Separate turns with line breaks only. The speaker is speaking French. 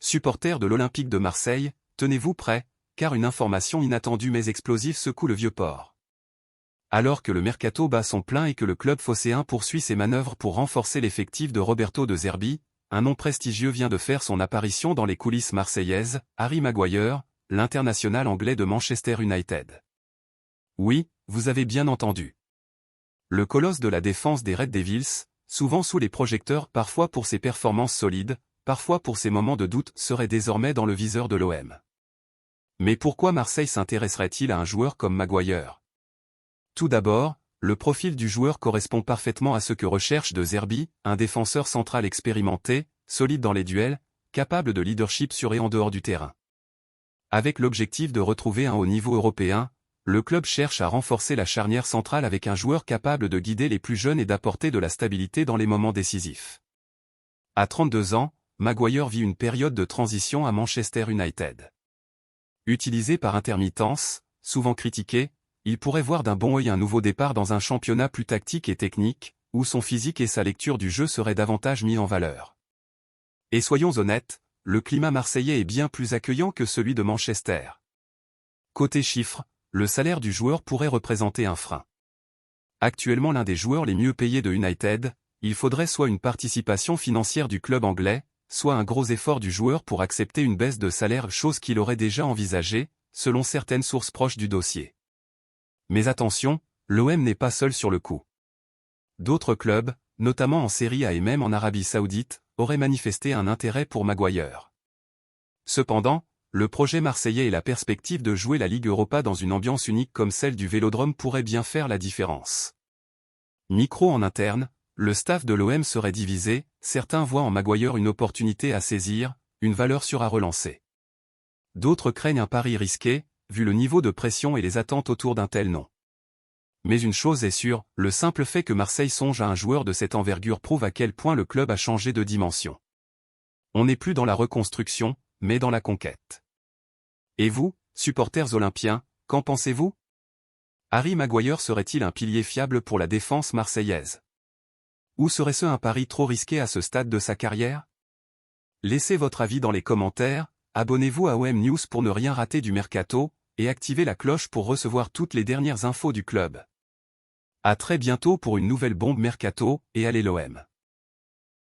Supporters de l'Olympique de Marseille, tenez-vous prêts, car une information inattendue mais explosive secoue le Vieux-Port. Alors que le mercato bat son plein et que le club phocéen poursuit ses manœuvres pour renforcer l'effectif de Roberto De Zerbi, un nom prestigieux vient de faire son apparition dans les coulisses marseillaises, Harry Maguire, l'international anglais de Manchester United. Oui, vous avez bien entendu. Le colosse de la défense des Red Devils, souvent sous les projecteurs parfois pour ses performances solides, parfois pour ses moments de doute, serait désormais dans le viseur de l'OM. Mais pourquoi Marseille s'intéresserait-il à un joueur comme Maguire? Tout d'abord, le profil du joueur correspond parfaitement à ce que recherche De Zerbi, un défenseur central expérimenté, solide dans les duels, capable de leadership sur et en dehors du terrain. Avec l'objectif de retrouver un haut niveau européen, le club cherche à renforcer la charnière centrale avec un joueur capable de guider les plus jeunes et d'apporter de la stabilité dans les moments décisifs. À 32 ans, Maguire vit une période de transition à Manchester United. Utilisé par intermittence, souvent critiqué, il pourrait voir d'un bon œil un nouveau départ dans un championnat plus tactique et technique, où son physique et sa lecture du jeu seraient davantage mis en valeur. Et soyons honnêtes, le climat marseillais est bien plus accueillant que celui de Manchester. Côté chiffres, le salaire du joueur pourrait représenter un frein. Actuellement l'un des joueurs les mieux payés de United, il faudrait soit une participation financière du club anglais, soit un gros effort du joueur pour accepter une baisse de salaire, chose qu'il aurait déjà envisagée, selon certaines sources proches du dossier. Mais attention, l'OM n'est pas seul sur le coup. D'autres clubs, notamment en Série A et même en Arabie Saoudite, auraient manifesté un intérêt pour Maguire. Cependant, le projet marseillais et la perspective de jouer la Ligue Europa dans une ambiance unique comme celle du Vélodrome pourraient bien faire la différence. Micro en interne, le staff de l'OM serait divisé, certains voient en Maguire une opportunité à saisir, une valeur sûre à relancer. D'autres craignent un pari risqué, vu le niveau de pression et les attentes autour d'un tel nom. Mais une chose est sûre, le simple fait que Marseille songe à un joueur de cette envergure prouve à quel point le club a changé de dimension. On n'est plus dans la reconstruction, mais dans la conquête. Et vous, supporters olympiens, qu'en pensez-vous? Harry Maguire serait-il un pilier fiable pour la défense marseillaise? Ou serait-ce un pari trop risqué à ce stade de sa carrière? Laissez votre avis dans les commentaires, abonnez-vous à OM News pour ne rien rater du mercato, et activez la cloche pour recevoir toutes les dernières infos du club. À très bientôt pour une nouvelle bombe mercato, et allez l'OM!